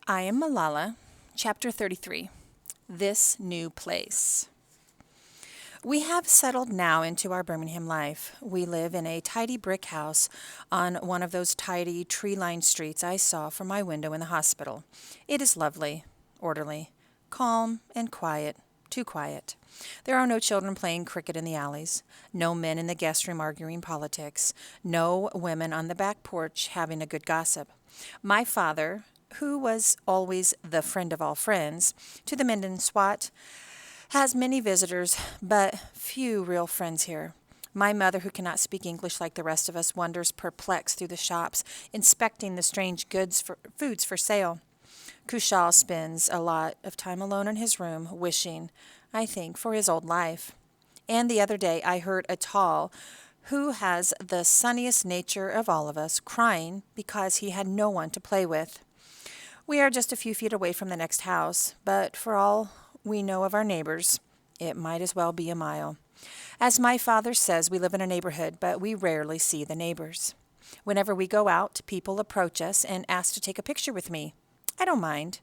I am Malala, Chapter 33, This New Place. We have settled now into our Birmingham life. We live in a tidy brick house on one of those tidy, tree-lined streets I saw from my window in the hospital. It is lovely, orderly, calm, and quiet. Too quiet. There are no children playing cricket in the alleys, no men in the guest room arguing politics, no women on the back porch having a good gossip. My father, who was always the friend of all friends, to the Minden SWAT, has many visitors, but few real friends here. My mother, who cannot speak English like the rest of us, wanders perplexed through the shops, inspecting the strange foods for sale. Kushal spends a lot of time alone in his room, wishing, I think, for his old life. And the other day I heard Atal, who has the sunniest nature of all of us, crying because he had no one to play with. We are just a few feet away from the next house, but for all we know of our neighbors, it might as well be a mile. As my father says, we live in a neighborhood, but we rarely see the neighbors. Whenever we go out, people approach us and ask to take a picture with me. I don't mind.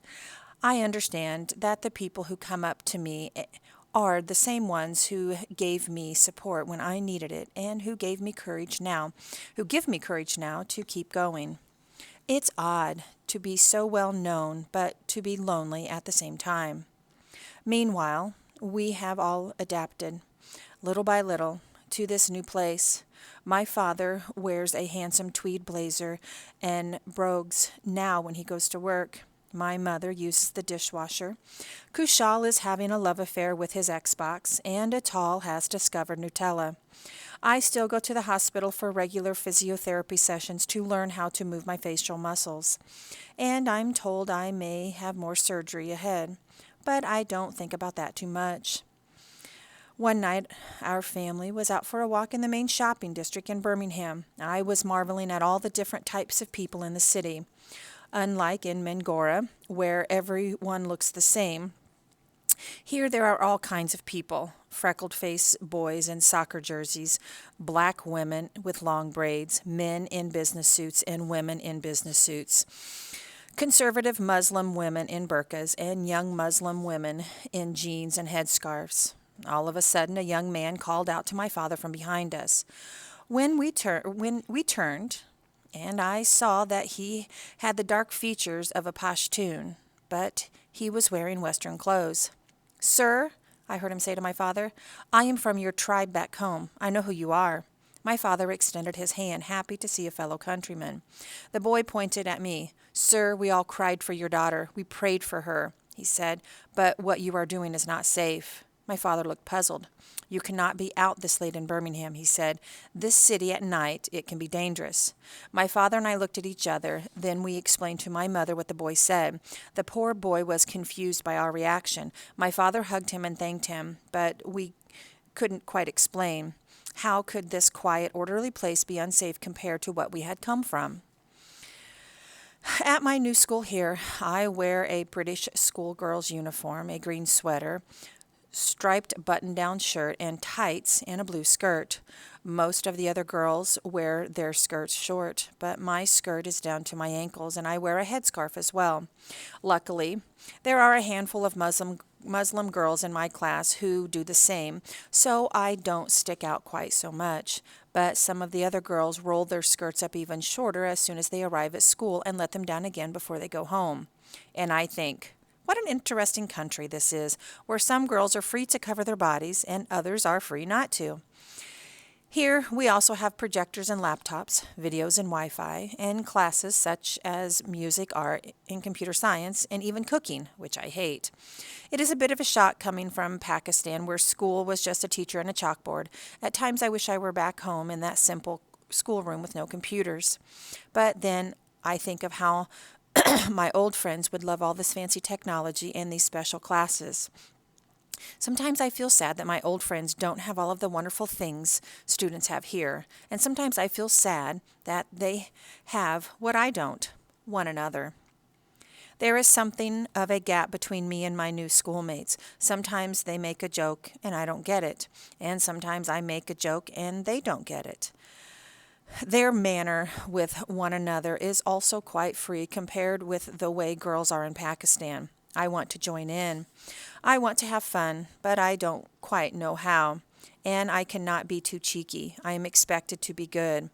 I understand that the people who come up to me are the same ones who gave me support when I needed it and who give me courage now to keep going. It's odd to be so well known, but to be lonely at the same time. Meanwhile, we have all adapted, little by little, to this new place. My father wears a handsome tweed blazer and brogues now when he goes to work. My mother uses the dishwasher. Kushal is having a love affair with his Xbox, and Atal has discovered Nutella. I still go to the hospital for regular physiotherapy sessions to learn how to move my facial muscles. And I'm told I may have more surgery ahead, but I don't think about that too much. One night, our family was out for a walk in the main shopping district in Birmingham. I was marveling at all the different types of people in the city. Unlike in Mangora, where everyone looks the same, here there are all kinds of people: freckled-faced boys in soccer jerseys, black women with long braids, men in business suits and women in business suits, conservative Muslim women in burqas, and young Muslim women in jeans and headscarves. All of a sudden, a young man called out to my father from behind us. When we turned, and I saw that he had the dark features of a Pashtun, but he was wearing Western clothes. "Sir," I heard him say to my father, "I am from your tribe back home. I know who you are." My father extended his hand, happy to see a fellow countryman. The boy pointed at me. "Sir, we all cried for your daughter. We prayed for her," he said, "but what you are doing is not safe." My father looked puzzled. "You cannot be out this late in Birmingham," he said. "This city at night, it can be dangerous." My father and I looked at each other. Then we explained to my mother what the boy said. The poor boy was confused by our reaction. My father hugged him and thanked him, but we couldn't quite explain. How could this quiet, orderly place be unsafe compared to what we had come from? At my new school here, I wear a British schoolgirl's uniform, a green sweater, striped button-down shirt, and tights and a blue skirt. Most of the other girls wear their skirts short, but my skirt is down to my ankles, and I wear a headscarf as well. Luckily, there are a handful of Muslim girls in my class who do the same, so I don't stick out quite so much. But some of the other girls roll their skirts up even shorter as soon as they arrive at school and let them down again before they go home. And I think, what an interesting country this is, where some girls are free to cover their bodies and others are free not to. Here, we also have projectors and laptops, videos and Wi-Fi, and classes such as music, art, and computer science, and even cooking, which I hate. It is a bit of a shock coming from Pakistan, where school was just a teacher and a chalkboard. At times I wish I were back home in that simple schoolroom with no computers. But then I think of how my old friends would love all this fancy technology and these special classes. Sometimes I feel sad that my old friends don't have all of the wonderful things students have here, and sometimes I feel sad that they have what I don't, one another. There is something of a gap between me and my new schoolmates. Sometimes they make a joke and I don't get it, and sometimes I make a joke and they don't get it. Their manner with one another is also quite free compared with the way girls are in Pakistan. I want to join in. I want to have fun, but I don't quite know how. And I cannot be too cheeky. I am expected to be good.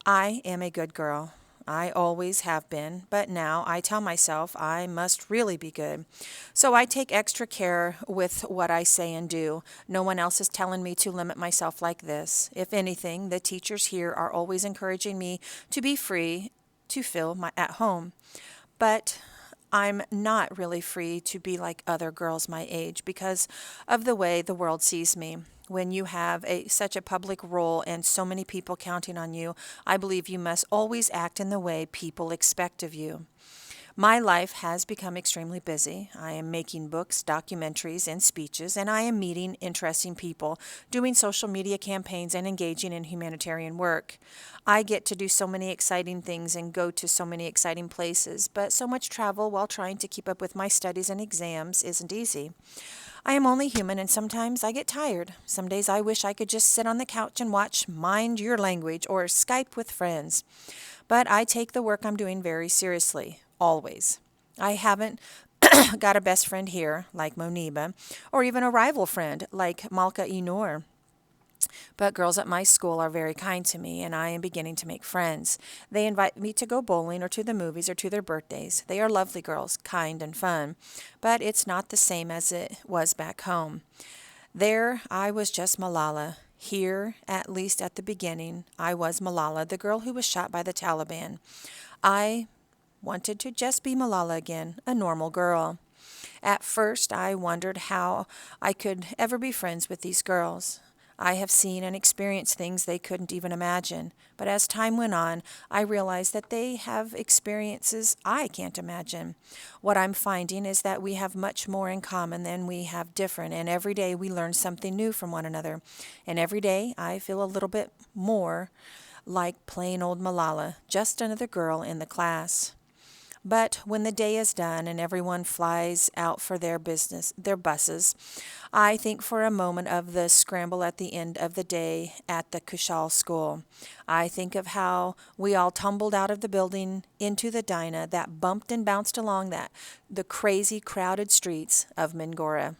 I am a good girl. I always have been, but now I tell myself I must really be good. So I take extra care with what I say and do. No one else is telling me to limit myself like this. If anything, the teachers here are always encouraging me to be free to feel at home. But I'm not really free to be like other girls my age because of the way the world sees me. When you have such a public role and so many people counting on you, I believe you must always act in the way people expect of you. My life has become extremely busy. I am making books, documentaries, and speeches, and I am meeting interesting people, doing social media campaigns, and engaging in humanitarian work. I get to do so many exciting things and go to so many exciting places, but so much travel while trying to keep up with my studies and exams isn't easy. I am only human, and sometimes I get tired. Some days I wish I could just sit on the couch and watch Mind Your Language or Skype with friends. But I take the work I'm doing very seriously, always. I haven't got a best friend here, like Moniba, or even a rival friend, like Malka Inor. But girls at my school are very kind to me, and I am beginning to make friends. They invite me to go bowling or to the movies or to their birthdays. They are lovely girls, kind and fun. But it's not the same as it was back home. There, I was just Malala. Here, at least at the beginning, I was Malala, the girl who was shot by the Taliban. I wanted to just be Malala again, a normal girl. At first, I wondered how I could ever be friends with these girls. I have seen and experienced things they couldn't even imagine, but as time went on, I realized that they have experiences I can't imagine. What I'm finding is that we have much more in common than we have different, and every day we learn something new from one another. And every day I feel a little bit more like plain old Malala, just another girl in the class. But when the day is done and everyone flies out for their buses, I think for a moment of the scramble at the end of the day at the Kushal school. I think of how we all tumbled out of the building into the Dinah that bumped and bounced along the crazy crowded streets of Mingora.